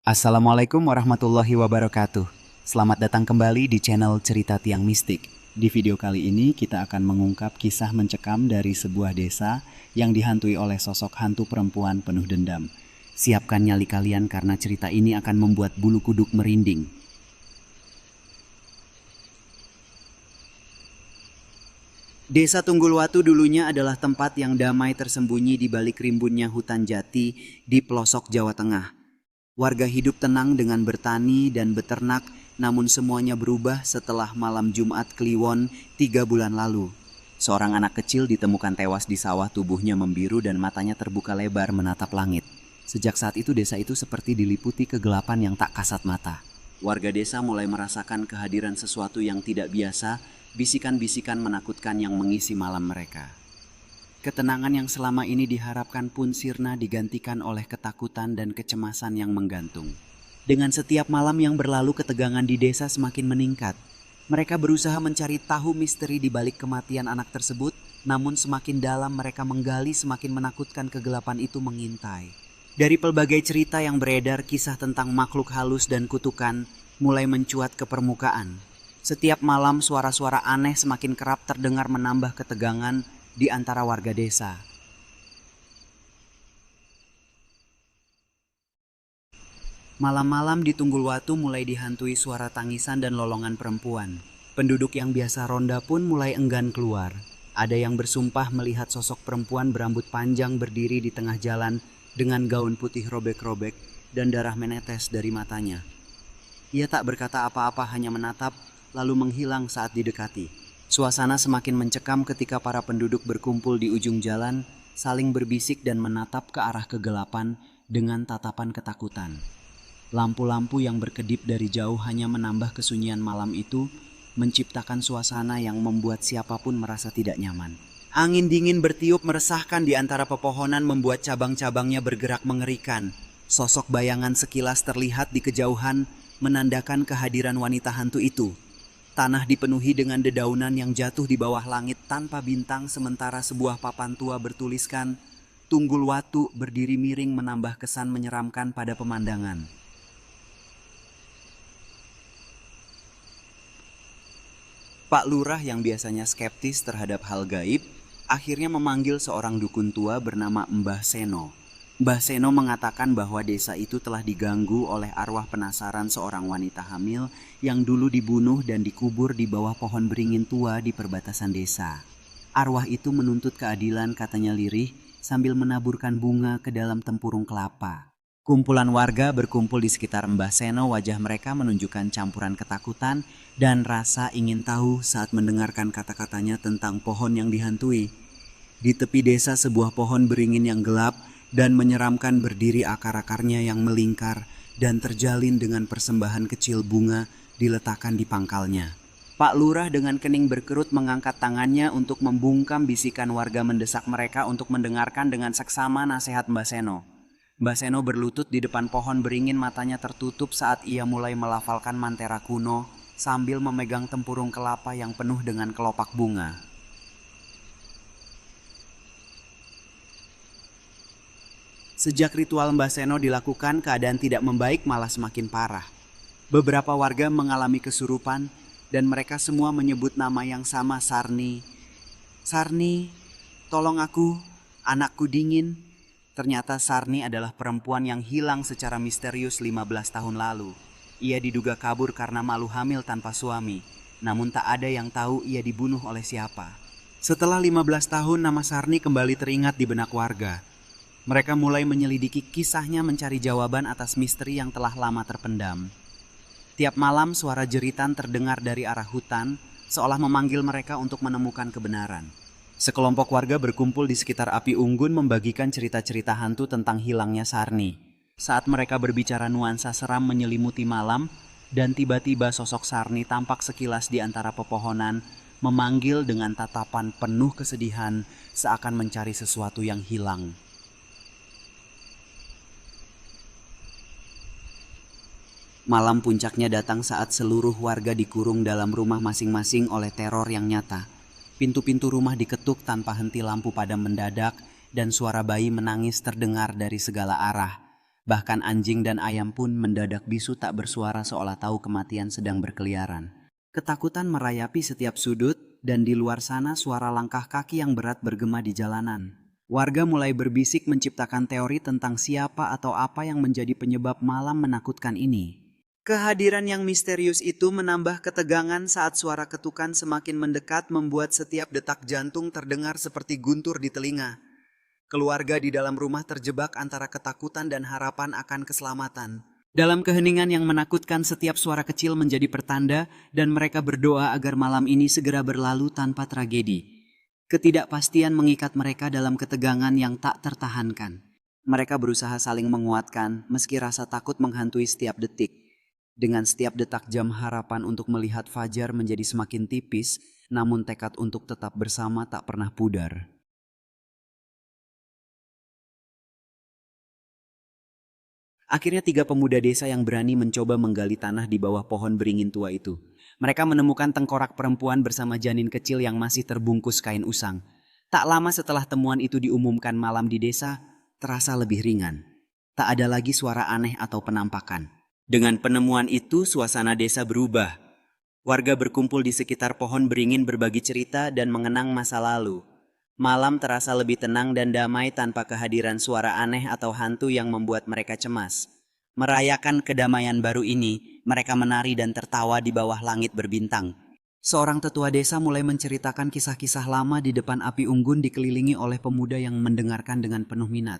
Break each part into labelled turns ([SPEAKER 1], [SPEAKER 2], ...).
[SPEAKER 1] Assalamualaikum warahmatullahi wabarakatuh. Selamat datang kembali di channel Cerita Tiang Mistik. Di video kali ini kita akan mengungkap kisah mencekam dari sebuah desa yang dihantui oleh sosok hantu perempuan penuh dendam. Siapkan nyali kalian karena cerita ini akan membuat bulu kuduk merinding. Desa Tunggulwatu dulunya adalah tempat yang damai tersembunyi di balik rimbunnya hutan jati di pelosok Jawa Tengah. Warga hidup tenang dengan bertani dan beternak, namun semuanya berubah setelah malam Jumat Kliwon 3 bulan lalu. Seorang anak kecil ditemukan tewas di sawah, tubuhnya membiru dan matanya terbuka lebar menatap langit. Sejak saat itu desa itu seperti diliputi kegelapan yang tak kasat mata. Warga desa mulai merasakan kehadiran sesuatu yang tidak biasa, bisikan-bisikan menakutkan yang mengisi malam mereka. Ketenangan yang selama ini diharapkan pun sirna digantikan oleh ketakutan dan kecemasan yang menggantung. Dengan setiap malam yang berlalu, ketegangan di desa semakin meningkat. Mereka berusaha mencari tahu misteri di balik kematian anak tersebut, namun semakin dalam mereka menggali, semakin menakutkan kegelapan itu mengintai. Dari pelbagai cerita yang beredar, kisah tentang makhluk halus dan kutukan mulai mencuat ke permukaan. Setiap malam suara-suara aneh semakin kerap terdengar, menambah ketegangan di antara warga desa. Malam-malam di Tunggulwatu mulai dihantui suara tangisan dan lolongan perempuan. Penduduk yang biasa ronda pun mulai enggan keluar. Ada yang bersumpah melihat sosok perempuan berambut panjang berdiri di tengah jalan dengan gaun putih robek-robek dan darah menetes dari matanya. Ia tak berkata apa-apa, hanya menatap lalu menghilang saat didekati. Suasana semakin mencekam ketika para penduduk berkumpul di ujung jalan, saling berbisik dan menatap ke arah kegelapan dengan tatapan ketakutan. Lampu-lampu yang berkedip dari jauh hanya menambah kesunyian malam itu, menciptakan suasana yang membuat siapapun merasa tidak nyaman. Angin dingin bertiup meresahkan di antara pepohonan, membuat cabang-cabangnya bergerak mengerikan. Sosok bayangan sekilas terlihat di kejauhan, menandakan kehadiran wanita hantu itu. Tanah dipenuhi dengan dedaunan yang jatuh di bawah langit tanpa bintang, sementara sebuah papan tua bertuliskan Tunggulwatu berdiri miring, menambah kesan menyeramkan pada pemandangan. Pak Lurah yang biasanya skeptis terhadap hal gaib, akhirnya memanggil seorang dukun tua bernama Mbah Seno. Mbah Seno mengatakan bahwa desa itu telah diganggu oleh arwah penasaran seorang wanita hamil yang dulu dibunuh dan dikubur di bawah pohon beringin tua di perbatasan desa. Arwah itu menuntut keadilan, katanya lirih, sambil menaburkan bunga ke dalam tempurung kelapa. Kumpulan warga berkumpul di sekitar Mbah Seno, wajah mereka menunjukkan campuran ketakutan dan rasa ingin tahu saat mendengarkan kata-katanya tentang pohon yang dihantui. Di tepi desa sebuah pohon beringin yang gelap dan menyeramkan berdiri, akar-akarnya yang melingkar dan terjalin dengan persembahan kecil bunga diletakkan di pangkalnya. Pak Lurah dengan kening berkerut mengangkat tangannya untuk membungkam bisikan warga, mendesak mereka untuk mendengarkan dengan seksama nasihat Mbah Seno. Mbah Seno berlutut di depan pohon beringin, matanya tertutup saat ia mulai melafalkan mantera kuno sambil memegang tempurung kelapa yang penuh dengan kelopak bunga. Sejak ritual Mbah Seno dilakukan, keadaan tidak membaik, malah semakin parah. Beberapa warga mengalami kesurupan dan mereka semua menyebut nama yang sama, Sarni. Sarni, tolong aku, anakku dingin. Ternyata Sarni adalah perempuan yang hilang secara misterius 15 tahun lalu. Ia diduga kabur karena malu hamil tanpa suami, namun tak ada yang tahu ia dibunuh oleh siapa. Setelah 15 tahun, nama Sarni kembali teringat di benak warga. Mereka mulai menyelidiki kisahnya, mencari jawaban atas misteri yang telah lama terpendam. Tiap malam suara jeritan terdengar dari arah hutan, seolah memanggil mereka untuk menemukan kebenaran. Sekelompok warga berkumpul di sekitar api unggun, membagikan cerita-cerita hantu tentang hilangnya Sarni. Saat mereka berbicara, nuansa seram menyelimuti malam, dan tiba-tiba sosok Sarni tampak sekilas di antara pepohonan, memanggil dengan tatapan penuh kesedihan, seakan mencari sesuatu yang hilang. Malam puncaknya datang saat seluruh warga dikurung dalam rumah masing-masing oleh teror yang nyata. Pintu-pintu rumah diketuk tanpa henti, lampu padam mendadak, dan suara bayi menangis terdengar dari segala arah. Bahkan anjing dan ayam pun mendadak bisu tak bersuara seolah tahu kematian sedang berkeliaran. Ketakutan merayapi setiap sudut dan di luar sana suara langkah kaki yang berat bergema di jalanan. Warga mulai berbisik menciptakan teori tentang siapa atau apa yang menjadi penyebab malam menakutkan ini. Kehadiran yang misterius itu menambah ketegangan saat suara ketukan semakin mendekat membuat setiap detak jantung terdengar seperti guntur di telinga. Keluarga di dalam rumah terjebak antara ketakutan dan harapan akan keselamatan. Dalam keheningan yang menakutkan, setiap suara kecil menjadi pertanda dan mereka berdoa agar malam ini segera berlalu tanpa tragedi. Ketidakpastian mengikat mereka dalam ketegangan yang tak tertahankan. Mereka berusaha saling menguatkan meski rasa takut menghantui setiap detik. Dengan setiap detak jam harapan untuk melihat fajar menjadi semakin tipis, namun tekad untuk tetap bersama tak pernah pudar. Akhirnya 3 pemuda desa yang berani mencoba menggali tanah di bawah pohon beringin tua itu. Mereka menemukan tengkorak perempuan bersama janin kecil yang masih terbungkus kain usang. Tak lama setelah temuan itu diumumkan malam di desa, terasa lebih ringan. Tak ada lagi suara aneh atau penampakan. Dengan penemuan itu, suasana desa berubah. Warga berkumpul di sekitar pohon beringin berbagi cerita dan mengenang masa lalu. Malam terasa lebih tenang dan damai tanpa kehadiran suara aneh atau hantu yang membuat mereka cemas. Merayakan kedamaian baru ini, mereka menari dan tertawa di bawah langit berbintang. Seorang tetua desa mulai menceritakan kisah-kisah lama di depan api unggun dikelilingi oleh pemuda yang mendengarkan dengan penuh minat.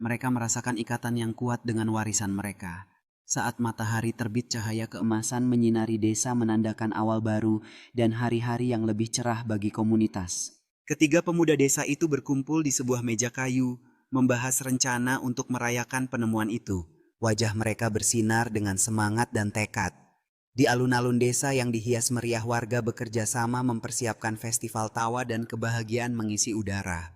[SPEAKER 1] Mereka merasakan ikatan yang kuat dengan warisan mereka. Saat matahari terbit, cahaya keemasan menyinari desa menandakan awal baru dan hari-hari yang lebih cerah bagi komunitas. Ketiga pemuda desa itu berkumpul di sebuah meja kayu, membahas rencana untuk merayakan penemuan itu. Wajah mereka bersinar dengan semangat dan tekad. Di alun-alun desa yang dihias meriah, warga bekerja sama mempersiapkan festival tawa dan kebahagiaan mengisi udara.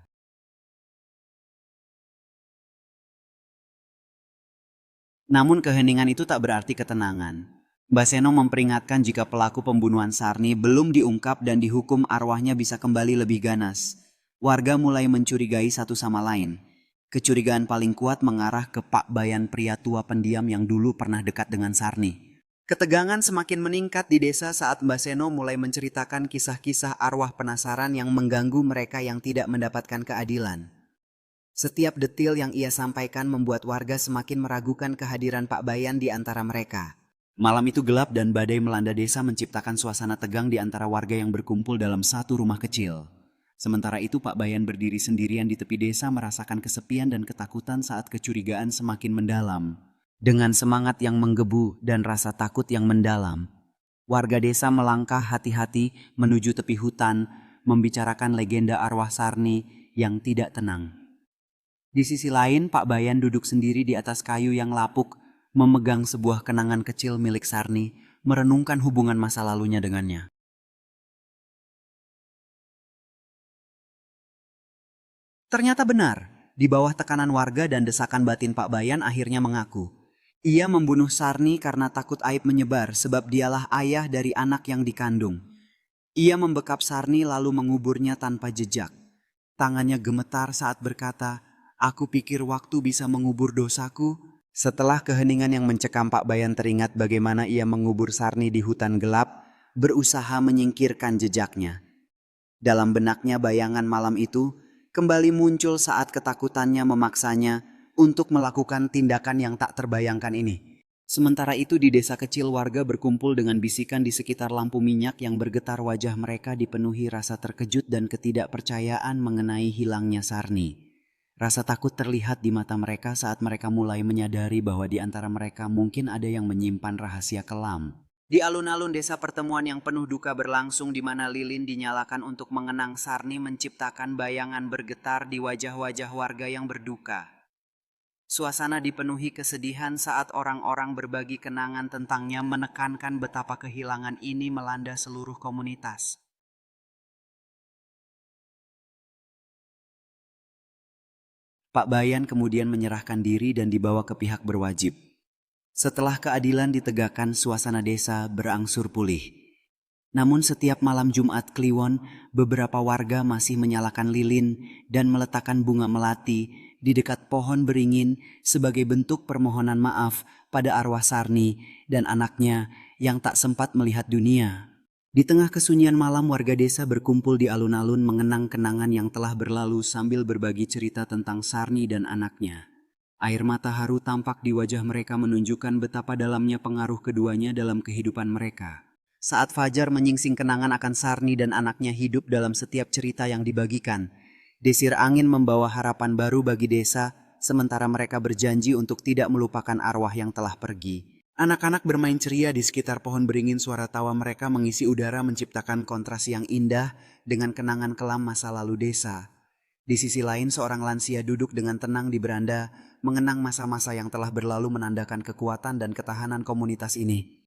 [SPEAKER 1] Namun keheningan itu tak berarti ketenangan. Baseno memperingatkan jika pelaku pembunuhan Sarni belum diungkap dan dihukum, arwahnya bisa kembali lebih ganas. Warga mulai mencurigai satu sama lain. Kecurigaan paling kuat mengarah ke Pak Bayan, pria tua pendiam yang dulu pernah dekat dengan Sarni. Ketegangan semakin meningkat di desa saat Baseno mulai menceritakan kisah-kisah arwah penasaran yang mengganggu mereka yang tidak mendapatkan keadilan. Setiap detil yang ia sampaikan membuat warga semakin meragukan kehadiran Pak Bayan di antara mereka. Malam itu gelap dan badai melanda desa menciptakan suasana tegang di antara warga yang berkumpul dalam satu rumah kecil. Sementara itu Pak Bayan berdiri sendirian di tepi desa merasakan kesepian dan ketakutan saat kecurigaan semakin mendalam. Dengan semangat yang menggebu dan rasa takut yang mendalam, warga desa melangkah hati-hati menuju tepi hutan, membicarakan legenda arwah Sarni yang tidak tenang. Di sisi lain, Pak Bayan duduk sendiri di atas kayu yang lapuk, memegang sebuah kenangan kecil milik Sarni, merenungkan hubungan masa lalunya dengannya. Ternyata benar, di bawah tekanan warga dan desakan batin, Pak Bayan akhirnya mengaku. Ia membunuh Sarni karena takut aib menyebar sebab dialah ayah dari anak yang dikandung. Ia membekap Sarni lalu menguburnya tanpa jejak. Tangannya gemetar saat berkata, "Aku pikir waktu bisa mengubur dosaku." Setelah keheningan yang mencekam, Pak Bayan teringat bagaimana ia mengubur Sarni di hutan gelap, berusaha menyingkirkan jejaknya. Dalam benaknya bayangan malam itu kembali muncul saat ketakutannya memaksanya untuk melakukan tindakan yang tak terbayangkan ini. Sementara itu di desa kecil, warga berkumpul dengan bisikan di sekitar lampu minyak yang bergetar. Wajah mereka dipenuhi rasa terkejut dan ketidakpercayaan mengenai hilangnya Sarni. Rasa takut terlihat di mata mereka saat mereka mulai menyadari bahwa di antara mereka mungkin ada yang menyimpan rahasia kelam. Di alun-alun desa, pertemuan yang penuh duka berlangsung di mana lilin dinyalakan untuk mengenang Sarni menciptakan bayangan bergetar di wajah-wajah warga yang berduka. Suasana dipenuhi kesedihan saat orang-orang berbagi kenangan tentangnya, menekankan betapa kehilangan ini melanda seluruh komunitas. Pak Bayan kemudian menyerahkan diri dan dibawa ke pihak berwajib. Setelah keadilan ditegakkan, suasana desa berangsur pulih. Namun setiap malam Jumat Kliwon, beberapa warga masih menyalakan lilin dan meletakkan bunga melati di dekat pohon beringin sebagai bentuk permohonan maaf pada arwah Sarni dan anaknya yang tak sempat melihat dunia. Di tengah kesunyian malam, warga desa berkumpul di alun-alun mengenang kenangan yang telah berlalu sambil berbagi cerita tentang Sarni dan anaknya. Air mata haru tampak di wajah mereka menunjukkan betapa dalamnya pengaruh keduanya dalam kehidupan mereka. Saat Fajar menyingsing kenangan akan Sarni dan anaknya hidup dalam setiap cerita yang dibagikan, desir angin membawa harapan baru bagi desa, sementara mereka berjanji untuk tidak melupakan arwah yang telah pergi. Anak-anak bermain ceria di sekitar pohon beringin, suara tawa mereka mengisi udara menciptakan kontras yang indah dengan kenangan kelam masa lalu desa. Di sisi lain, seorang lansia duduk dengan tenang di beranda, mengenang masa-masa yang telah berlalu menandakan kekuatan dan ketahanan komunitas ini.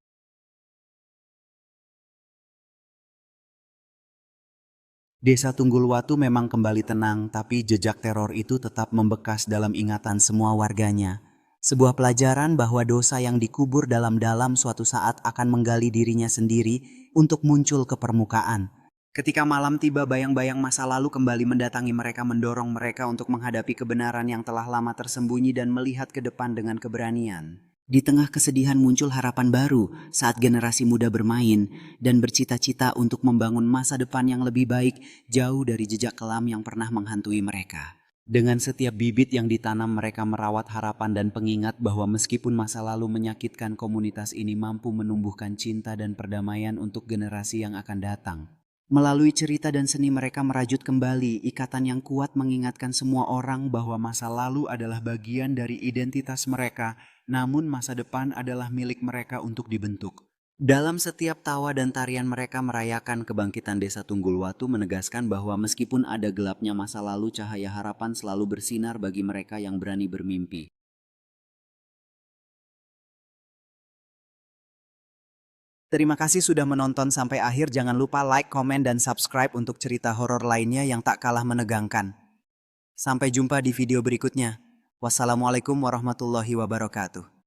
[SPEAKER 1] Desa Tunggulwatu memang kembali tenang, tapi jejak teror itu tetap membekas dalam ingatan semua warganya. Sebuah pelajaran bahwa dosa yang dikubur dalam-dalam suatu saat akan menggali dirinya sendiri untuk muncul ke permukaan. Ketika malam tiba, bayang-bayang masa lalu kembali mendatangi mereka, mendorong mereka untuk menghadapi kebenaran yang telah lama tersembunyi dan melihat ke depan dengan keberanian. Di tengah kesedihan muncul harapan baru saat generasi muda bermain dan bercita-cita untuk membangun masa depan yang lebih baik, jauh dari jejak kelam yang pernah menghantui mereka. Dengan setiap bibit yang ditanam, mereka merawat harapan dan pengingat bahwa meskipun masa lalu menyakitkan, komunitas ini mampu menumbuhkan cinta dan perdamaian untuk generasi yang akan datang. Melalui cerita dan seni, mereka merajut kembali ikatan yang kuat, mengingatkan semua orang bahwa masa lalu adalah bagian dari identitas mereka, namun masa depan adalah milik mereka untuk dibentuk. Dalam setiap tawa dan tarian mereka merayakan kebangkitan desa Tunggulwatu, menegaskan bahwa meskipun ada gelapnya masa lalu, cahaya harapan selalu bersinar bagi mereka yang berani bermimpi. Terima kasih sudah menonton sampai akhir. Jangan lupa like, komen, dan subscribe untuk cerita horor lainnya yang tak kalah menegangkan. Sampai jumpa di video berikutnya. Wassalamualaikum warahmatullahi wabarakatuh.